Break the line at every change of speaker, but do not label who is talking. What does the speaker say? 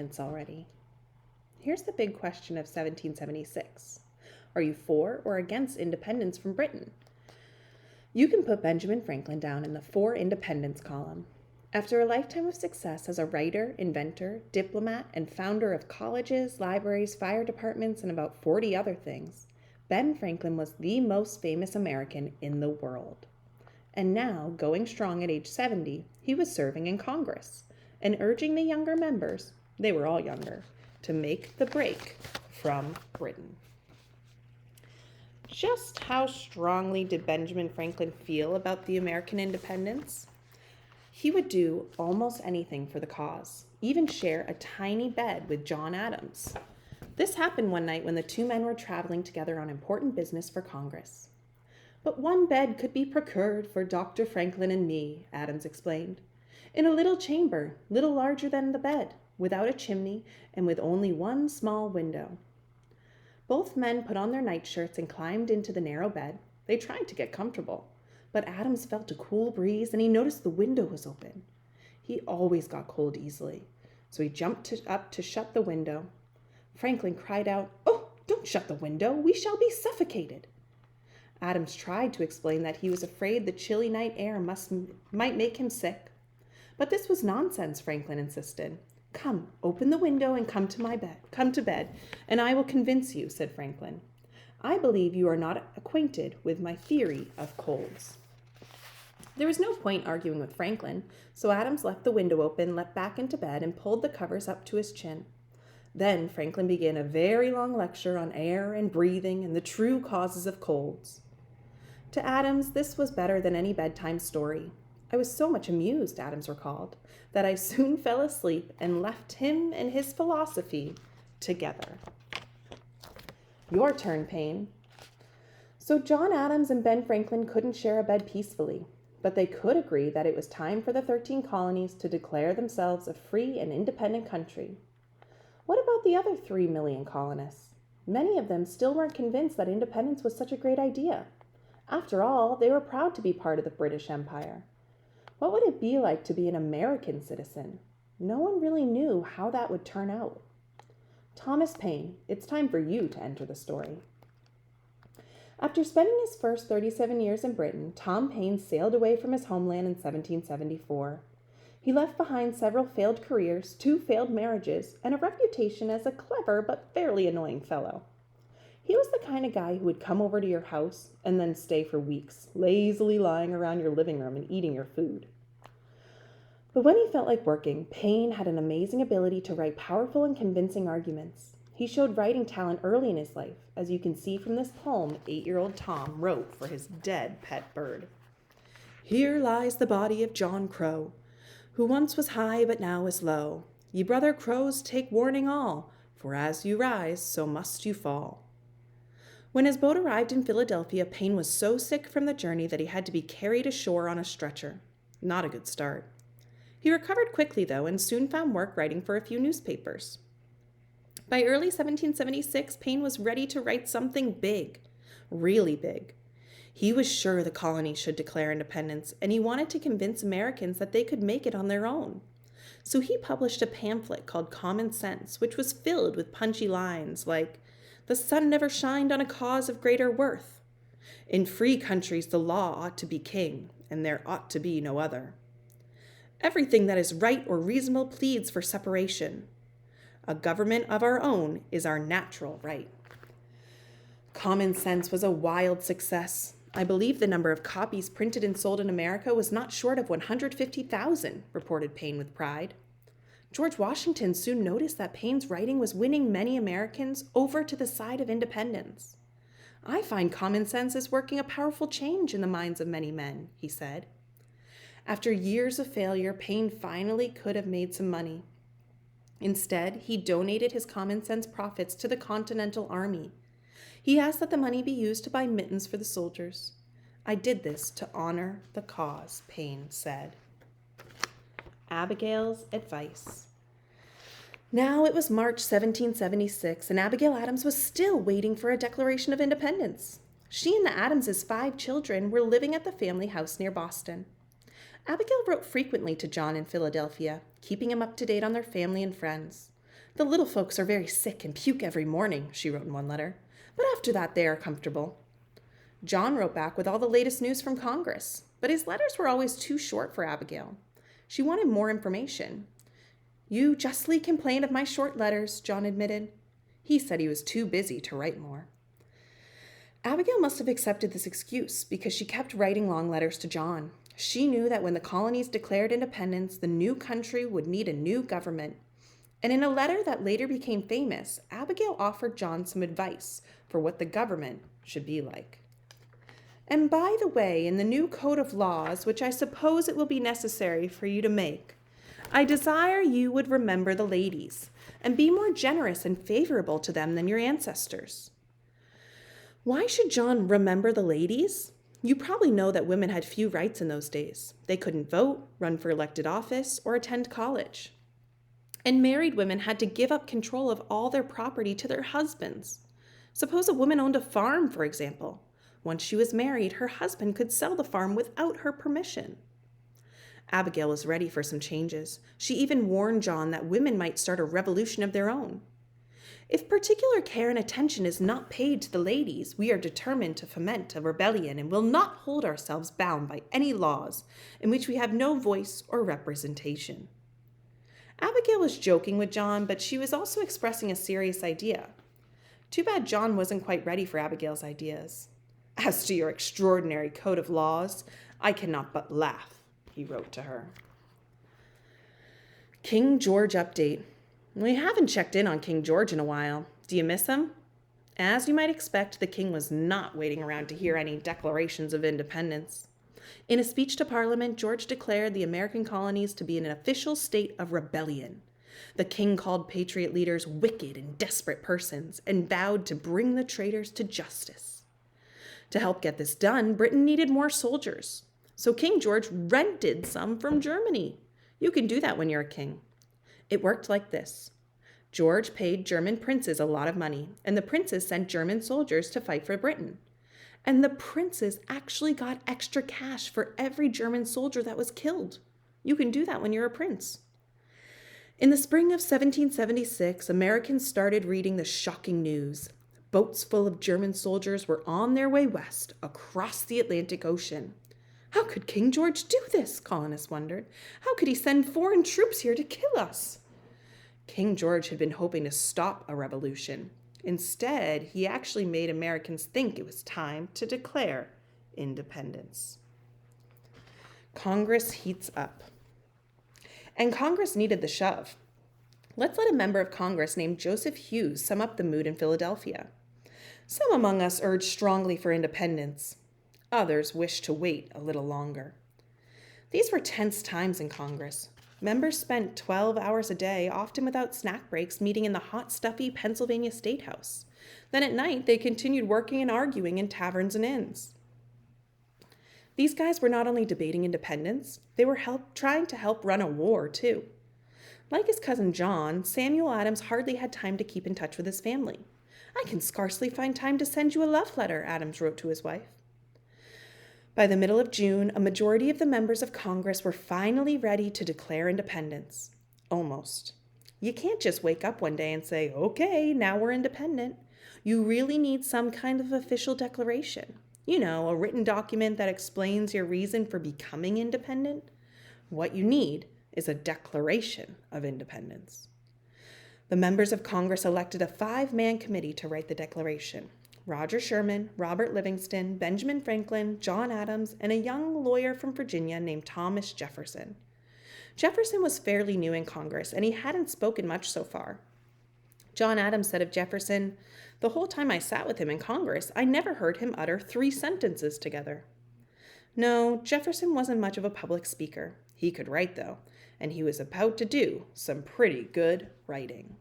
independence already. Here's the big question of 1776. Are you for or against independence from Britain? You can put Benjamin Franklin down in the For Independence column. After a lifetime of success as a writer, inventor, diplomat, and founder of colleges, libraries, fire departments, and about 40 other things, Ben Franklin was the most famous American in the world. And now, going strong at age 70, he was serving in Congress and urging the younger members, they were all younger, to make the break from Britain. Just how strongly did Benjamin Franklin feel about the American independence? He would do almost anything for the cause, even share a tiny bed with John Adams. This happened one night when the two men were traveling together on important business for Congress. But one bed could be procured for Dr. Franklin and me, Adams explained, in a little chamber, little larger than the bed, without a chimney, and with only one small window. Both men put on their nightshirts and climbed into the narrow bed. They tried to get comfortable, but Adams felt a cool breeze and he noticed the window was open. He always got cold easily, so he jumped up to shut the window. Franklin cried out, "Oh, don't shut the window, we shall be suffocated." Adams tried to explain that he was afraid the chilly night air might make him sick. But this was nonsense, Franklin insisted. "Come, open the window and come to bed, and I will convince you," said Franklin. "I believe you are not acquainted with my theory of colds." There was no point arguing with Franklin, so Adams left the window open, leapt back into bed, and pulled the covers up to his chin. Then Franklin began a very long lecture on air and breathing and the true causes of colds. To Adams, this was better than any bedtime story. "I was so much amused," Adams recalled, "that I soon fell asleep and left him and his philosophy together." Your turn, Payne. So John Adams and Ben Franklin couldn't share a bed peacefully, but they could agree that it was time for the 13 colonies to declare themselves a free and independent country. What about the other 3 million colonists? Many of them still weren't convinced that independence was such a great idea. After all, they were proud to be part of the British Empire. What would it be like to be an American citizen? No one really knew how that would turn out. Thomas Paine, it's time for you to enter the story. After spending his first 37 years in Britain, Tom Paine sailed away from his homeland in 1774. He left behind several failed careers, 2 failed marriages, and a reputation as a clever but fairly annoying fellow. He was the kind of guy who would come over to your house and then stay for weeks, lazily lying around your living room and eating your food. But when he felt like working, Paine had an amazing ability to write powerful and convincing arguments. He showed writing talent early in his life, as you can see from this poem 8-year-old Tom wrote for his dead pet bird. "Here lies the body of John Crow, who once was high but now is low. Ye brother crows, take warning all, for as you rise, so must you fall." When his boat arrived in Philadelphia, Paine was so sick from the journey that he had to be carried ashore on a stretcher. Not a good start. He recovered quickly, though, and soon found work writing for a few newspapers. By early 1776, Paine was ready to write something big, really big. He was sure the colonies should declare independence, and he wanted to convince Americans that they could make it on their own. So he published a pamphlet called Common Sense, which was filled with punchy lines like, "The sun never shined on a cause of greater worth. In free countries the law ought to be king, and there ought to be no other. Everything that is right or reasonable pleads for separation. A government of our own is our natural right." Common Sense was a wild success. I believe the number of copies printed and sold in America was not short of 150,000, reported Paine with pride. George Washington soon noticed that Paine's writing was winning many Americans over to the side of independence. "I find Common Sense is working a powerful change in the minds of many men," he said. After years of failure, Paine finally could have made some money. Instead, he donated his Common Sense profits to the Continental Army. He asked that the money be used to buy mittens for the soldiers. "I did this to honor the cause," Paine said. Abigail's advice. Now it was March 1776, and Abigail Adams was still waiting for a declaration of independence. She and the Adamses' 5 children were living at the family house near Boston. Abigail wrote frequently to John in Philadelphia, keeping him up to date on their family and friends. The little folks are very sick and puke every morning, she wrote in one letter, but after that they are comfortable. John wrote back with all the latest news from Congress, but his letters were always too short for Abigail. She wanted more information. You justly complain of my short letters, John admitted. He said he was too busy to write more. Abigail must have accepted this excuse because she kept writing long letters to John. She knew that when the colonies declared independence, the new country would need a new government. And in a letter that later became famous, Abigail offered John some advice for what the government should be like. And by the way, in the new code of laws, which I suppose it will be necessary for you to make, I desire you would remember the ladies and be more generous and favorable to them than your ancestors. Why should John remember the ladies? You probably know that women had few rights in those days. They couldn't vote, run for elected office, or attend college. And married women had to give up control of all their property to their husbands. Suppose a woman owned a farm, for example. Once she was married, her husband could sell the farm without her permission. Abigail was ready for some changes. She even warned John that women might start a revolution of their own. If particular care and attention is not paid to the ladies, we are determined to foment a rebellion and will not hold ourselves bound by any laws in which we have no voice or representation. Abigail was joking with John, but she was also expressing a serious idea. Too bad John wasn't quite ready for Abigail's ideas. As to your extraordinary code of laws, I cannot but laugh, he wrote to her. King George update. We haven't checked in on King George in a while. Do you miss him? As you might expect, the king was not waiting around to hear any declarations of independence. In a speech to Parliament, George declared the American colonies to be in an official state of rebellion. The king called Patriot leaders wicked and desperate persons and vowed to bring the traitors to justice. To help get this done, Britain needed more soldiers. So King George rented some from Germany. You can do that when you're a king. It worked like this. George paid German princes a lot of money, and the princes sent German soldiers to fight for Britain. And the princes actually got extra cash for every German soldier that was killed. You can do that when you're a prince. In the spring of 1776, Americans started reading the shocking news. Boats full of German soldiers were on their way west, across the Atlantic Ocean. How could King George do this? Colonists wondered. How could he send foreign troops here to kill us? King George had been hoping to stop a revolution. Instead, he actually made Americans think it was time to declare independence. Congress heats up. And Congress needed the shove. Let's let a member of Congress named Joseph Hughes sum up the mood in Philadelphia. Some among us urged strongly for independence. Others wished to wait a little longer. These were tense times in Congress. Members spent 12 hours a day, often without snack breaks, meeting in the hot, stuffy Pennsylvania State House. Then at night, they continued working and arguing in taverns and inns. These guys were not only debating independence, they were trying to help run a war, too. Like his cousin John, Samuel Adams hardly had time to keep in touch with his family. I can scarcely find time to send you a love letter, Adams wrote to his wife. By the middle of June, a majority of the members of Congress were finally ready to declare independence. Almost. You can't just wake up one day and say, okay, now we're independent. You really need some kind of official declaration. You know, a written document that explains your reason for becoming independent. What you need is a Declaration of Independence. The members of Congress elected a 5-man committee to write the Declaration. Roger Sherman, Robert Livingston, Benjamin Franklin, John Adams, and a young lawyer from Virginia named Thomas Jefferson. Jefferson was fairly new in Congress, and he hadn't spoken much so far. John Adams said of Jefferson, "The whole time I sat with him in Congress, I never heard him utter 3 sentences together." No, Jefferson wasn't much of a public speaker. He could write, though, and he was about to do some pretty good writing.